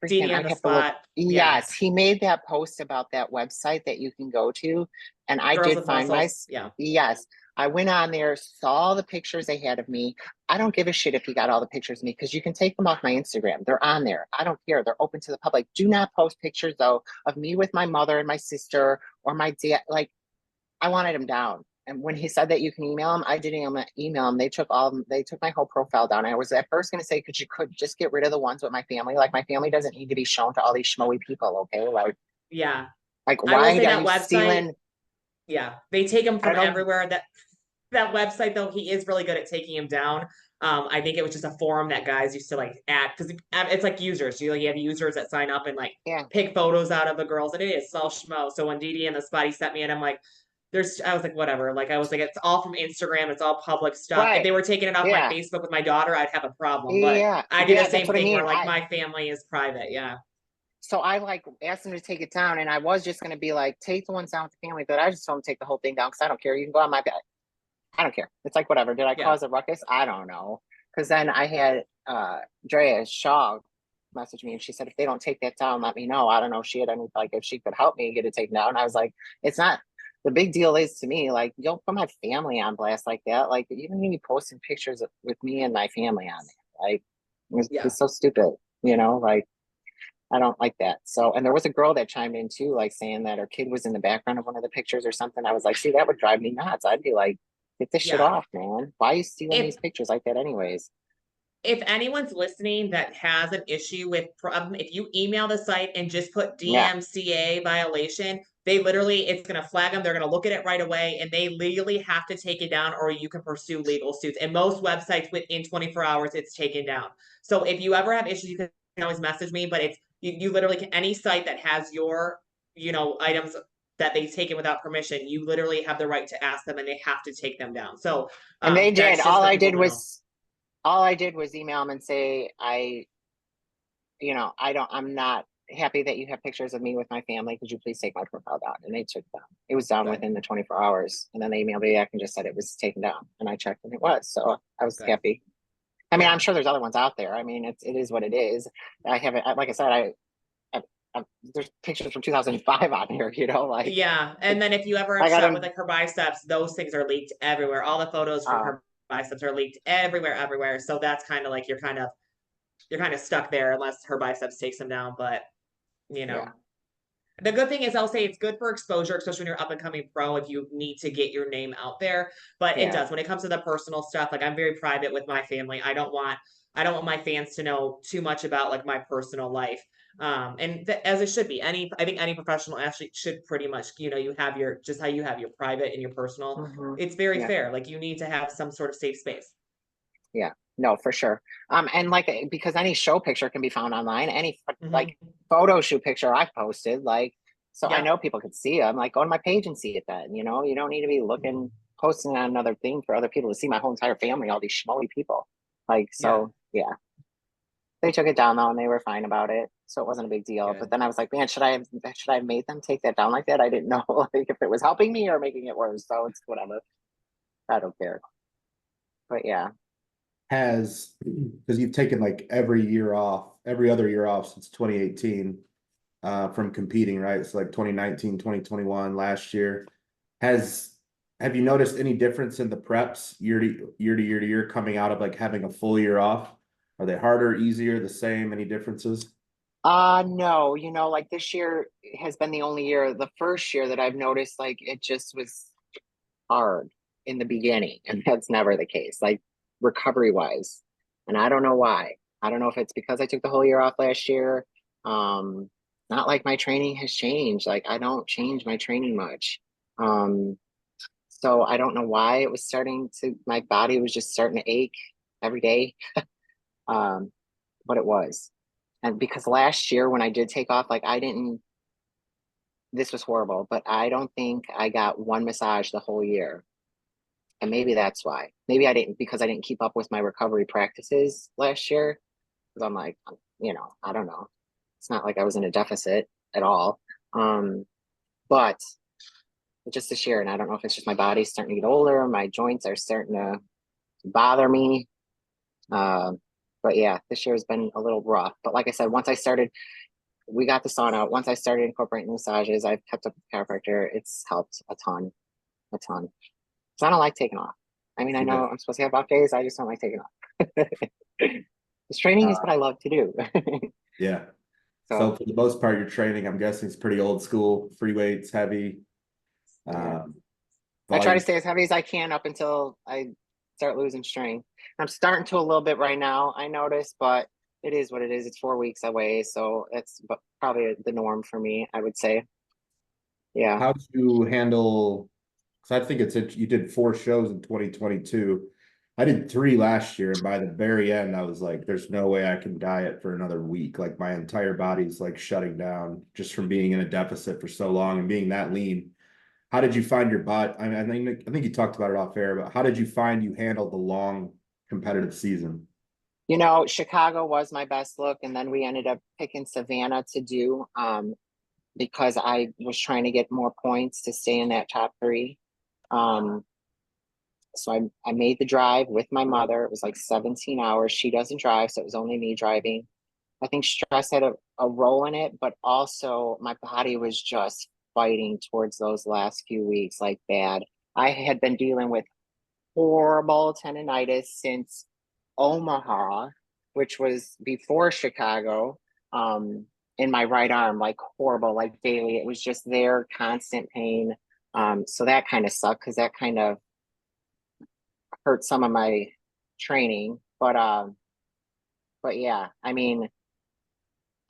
freaking
DD on
I
the
have to look.
spot. Yeah.
Yes, he made that post about that website that you can go to. And I
Girls
did
with
find my,
muscles. Yeah.
yes, I went on there, saw all the pictures they had of me. I don't give a shit if he got all the pictures of me because you can take them off my Instagram. They're on there. I don't care. They're open to the public. Do not post pictures though of me with my mother and my sister or my dad. Like I wanted him down. And when he said that you can email him, I didn't email him. They took my whole profile down. I was at first going to say, could just get rid of the ones with my family. Like my family doesn't need to be shown to all these schmoey people. Okay.
Yeah.
Like
I will
why
say
are
that
you
website.
stealing?
Yeah. They take them
I
from
don't know.
everywhere. That website though, he is really good at taking him down. I think it was just a forum that guys used to like add because it's like users. You have users that sign up and like
Yeah.
pick photos out of the girls, and it is all schmo. So when Dee and the Spotty sent me, and I'm like, I was like, whatever. Like I was like, it's all from Instagram. It's all public stuff. If
Right.
they were taking it off my
Yeah.
Facebook with my daughter, I'd have a problem. But
Yeah.
I do the
Yeah. That's
same
what I
thing
mean.
where like my family is private. Yeah.
So I like asked him to take it down, and I was just gonna be like, take the ones down with the family, but I just told him to take the whole thing down because I don't care. You can go on my bed. I don't care. It's like, whatever. Did I
Yeah.
cause a ruckus? I don't know. Because then I had Drea Shaw message me and she said, if they don't take that down, let me know. I don't know if she had any, like, if she could help me get it taken down. I was like, it's not, the big deal is to me, like, you don't put my family on blast like that. Like, even me posting pictures with me and my family on there, like,
Yeah.
it's so stupid, you know, like, I don't like that. So, and there was a girl that chimed in too, like saying that her kid was in the background of one of the pictures or something. I was like, see, that would drive me nuts. I'd be like, get this shit
Yeah.
off, man. Why are you stealing
If
these pictures like that anyways?
if anyone's listening that has an issue with if you email the site and just put
Yeah.
DMCA violation, they literally, it's going to flag them. They're going to look at it right away and they legally have to take it down or you can pursue legal suits. And most websites within 24 hours, it's taken down. So if you ever have issues, you can always message me, but it's, you literally can, any site that has your, items that they've taken without permission, you literally have the right to ask them and they have to take them down. So
And they did.
that's just for people to know.
All I did was email them and say, I'm not happy that you have pictures of me with my family. Could you please take my profile down? And they took it down. It was down
Good.
within the 24 hours. And then they emailed me back and just said it was taken down. And I checked and it was. So I was
Good.
happy. I mean,
Yeah.
I'm sure there's other ones out there. I mean, it is what it is. I haven't, like I said, there's pictures from 2005 on here, like.
Yeah, and then if you ever
I
have
got
shot
them.
with like her biceps, those things are leaked everywhere. All the photos from her biceps are leaked everywhere. So that's kind of like you're kind of stuck there unless her biceps takes them down. But
Yeah.
the good thing is I'll say it's good for exposure, especially when you're up and coming pro if you need to get your name out there. But it does when it comes to the personal stuff. Like I'm very private with my family. I don't want my fans to know too much about like my personal life. And as it should be, I think any professional athlete should pretty much, you have your, just how you have your private and your personal.
Mhm.
It's very
Yeah.
fair. Like you need to have some sort of safe space.
Yeah, no, for sure. And like, because any show picture can be found online, any like photo shoot picture I've posted, like, so I know people could see them. Like, go on my page and see it then, you don't need to be posting on another thing for other people to see my whole entire family, all these schmoly people. Like, so yeah. They took it down though, and they were fine about it, so it wasn't a big deal.
Good.
But then I was like, man, should I have made them take that down like that? I didn't know like if it was helping me or making it worse. So it's whatever. I don't care. But yeah.
Because you've taken like every other year off since 2018 from competing, right? So like 2019, 2021, last year. Have you noticed any difference in the preps year to year coming out of like having a full year off? Are they harder, easier, the same? Any differences?
No, like this year has been the only year, the first year that I've noticed like it just was hard in the beginning, and that's never the case, like recovery wise. And I don't know why. I don't know if it's because I took the whole year off last year. Not like my training has changed. Like I don't change my training much. So I don't know why it was my body was just starting to ache every day. But it was. And because last year when I did take off, like this was horrible, but I don't think I got one massage the whole year. And maybe that's why. Maybe I didn't, because I didn't keep up with my recovery practices last year. Because I'm like, I don't know. It's not like I was in a deficit at all. But just this year, and I don't know if it's just my body's starting to get older, my joints are starting to bother me. But yeah, this year has been a little rough. But like I said, we got the sauna. Once I started incorporating massages, I've kept up with the chiropractor. It's helped a ton. So I don't like taking off. I mean, I know I'm supposed to have off days. I just don't like taking off. This training is what I love to do.
Yeah. So for the most part, your training, I'm guessing, is pretty old school, free weights, heavy.
I try to stay as heavy as I can up until I start losing strength. I'm starting to a little bit right now, I notice, but it is what it is. It's 4 weeks away, so it's probably the norm for me, I would say. Yeah.
How do you handle? Because I think you did 4 shows in 2022. I did 3 last year, and by the very end, I was like, "There's no way I can diet for another week." Like my entire body's like shutting down just from being in a deficit for so long and being that lean. How did you find your body? I mean, I think you talked about it off air, but how did you find you handled the long competitive season?
Chicago was my best look, and then we ended up picking Savannah to do because I was trying to get more points to stay in that top 3. I made the drive with my mother. It was like 17 hours. She doesn't drive, so it was only me driving. I think stress had a role in it, but also my body was just fighting towards those last few weeks like bad. I had been dealing with horrible tendonitis since Omaha, which was before Chicago, in my right arm, like horrible, like daily. It was just there, constant pain. So that kind of sucked because that kind of hurt some of my training. But yeah, I mean,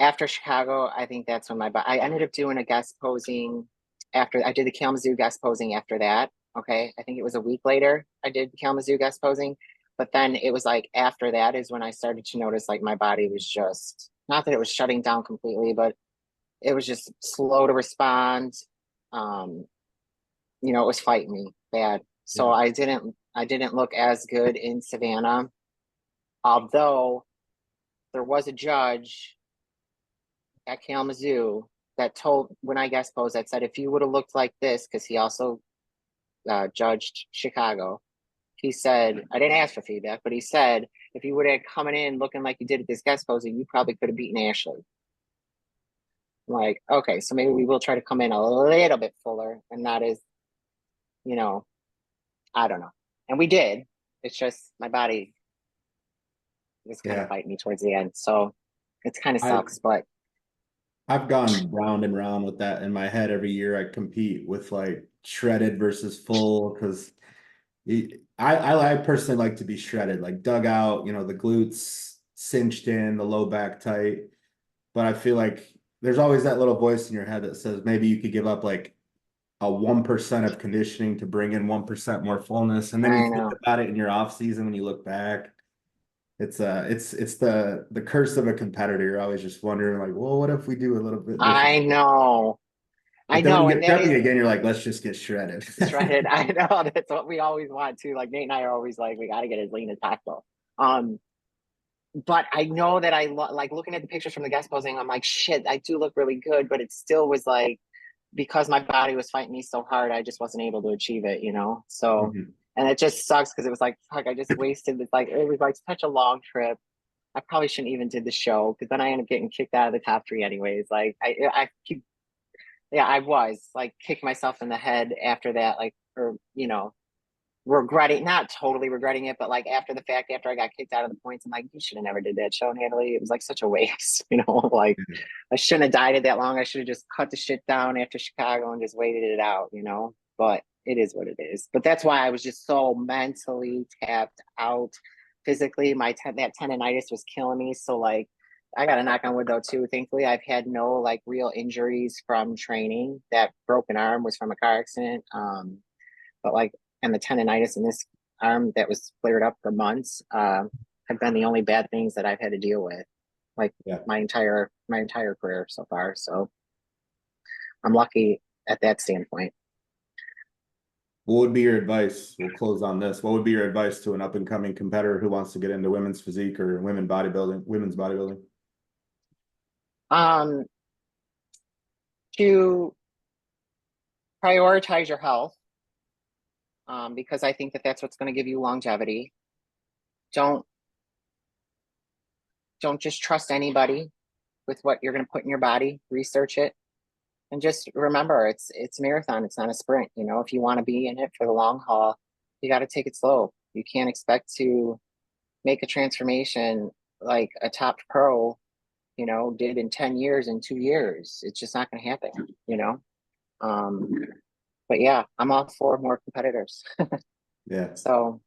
after Chicago, I think that's when I ended up doing a guest posing after I did the Kalamazoo guest posing after that. Okay. I think it was a week later I did Kalamazoo guest posing. But then it was like after that is when I started to notice like my body was just not that it was shutting down completely, but it was just slow to respond. Um, it was fighting me bad. So
Yeah.
I didn't look as good in Savannah, although there was a judge at Kalamazoo that told when I guest posed that said if you would have looked like this, because he also judged Chicago. He said, I didn't ask for feedback, but he said, if you would have coming in looking like you did at this guest posing, you probably could have beaten Ashley. I'm like, okay, so maybe we will try to come in a little bit fuller and not as, I don't know. And we did. It's just my body was kind of
Yeah.
fighting me towards the end. So it kind of
I
sucks, but
I've gone round and round with that in my head every year. I compete with like shredded versus full because I personally like to be shredded, like dug out, the glutes cinched in, the low back tight. But I feel like there's always that little voice in your head that says maybe you could give up like a 1% of conditioning to bring in 1% more fullness. And then you
I
think
know.
about it in your off season when you look back. It's the curse of a competitor. You're always just wondering, like, well, what if we do a little bit
I
different?
know. I
But then when
know.
you
And
get
that
prepping
is
again, you're like, let's just get shredded.
shredded. I know that's what we always want to. Like Nate and I are always like, we got to get as lean as possible. Um, but I know that like looking at the pictures from the guest posing, I'm like, shit, I do look really good, but it still was like because my body was fighting me so hard, I just wasn't able to achieve it. So,
Mhm.
and it just sucks because it was like, fuck, I just wasted this. Like, it was like such a long trip. I probably shouldn't even did the show because then I ended up getting kicked out of the top three anyways. Like, I keep, yeah, I was like kicked myself in the head after that, like, or regretting, not totally regretting it, but like after the fact, after I got kicked out of the points, I'm like, you should have never did that show, Natalie. It was like such a waste, like I shouldn't have died it that long. I should have just cut the shit down after Chicago and just waited it out. But it is what it is. But that's why I was just so mentally tapped out physically. That tendonitis was killing me. So like I got to knock on wood though too. Thankfully, I've had no like real injuries from training. That broken arm was from a car accident. But like, and the tendonitis in this arm that was flared up for months have been the only bad things that I've had to deal with, like
Yeah.
my entire career so far. So I'm lucky at that standpoint.
What would be your advice? We'll close on this. What would be your advice to an up and coming competitor who wants to get into women's physique or women's bodybuilding?
Um, to prioritize your health, because I think that that's what's going to give you longevity. Don't just trust anybody with what you're going to put in your body. Research it. And just remember, it's a marathon. It's not a sprint. If you want to be in it for the long haul, you got to take it slow. You can't expect to make a transformation like a top pro, did in 10 years in 2 years. It's just not going to happen. Um, but yeah, I'm all for more competitors.
Yeah.
So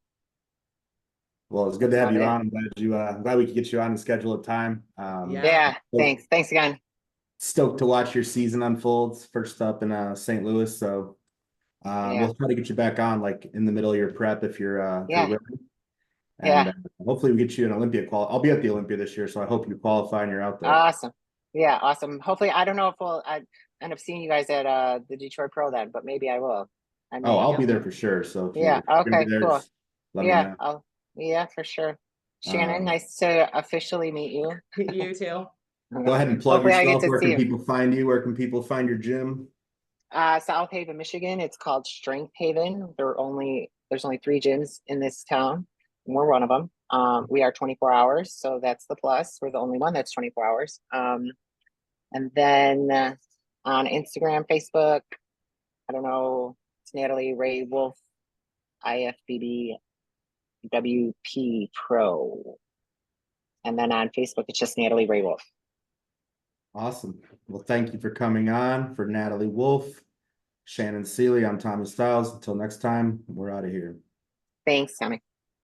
Well, it's good to
that's
have
about
you
it.
on. I'm glad we could get you on the schedule of time.
Yeah.
Yeah. Thanks again.
Stoked to watch your season unfolds. First up in St. Louis. So
Yeah.
we'll try to get you back on like in the middle of your prep if you're
Yeah.
willing. And
Yeah.
hopefully we get you an Olympia qual. I'll be at the Olympia this year, so I hope you qualify and you're out there.
Awesome. Yeah. Awesome. Hopefully, I don't know if I end up seeing you guys at the Detroit Pro then, but maybe I will. I
Oh,
may.
I'll be there for sure. So if
Yeah.
you're gonna be
Okay.
there,
Cool.
just let me
Yeah.
know.
Yeah, for sure. Shannon,
Um,
nice to officially meet you.
You too.
Go ahead and plug
Hopefully I get
yourself.
to
Where
see
can
you.
people find you? Where can people find your gym?
South Haven, Michigan. It's called Strength Haven. They're only There's only 3 gyms in this town, and we're one of them. We are 24 hours, so that's the plus. We're the only one that's 24 hours. And then on Instagram, Facebook, I don't know, it's Natalie Ray Wolfe, IFBB WP Pro. And then on Facebook, it's just Natalie Ray Wolfe.
Awesome. Well, thank you for coming on. For Natalie Wolfe, Shannon Seeley, I'm Tommy Stiles. Until next time, we're out of here.
Thanks, Tommy.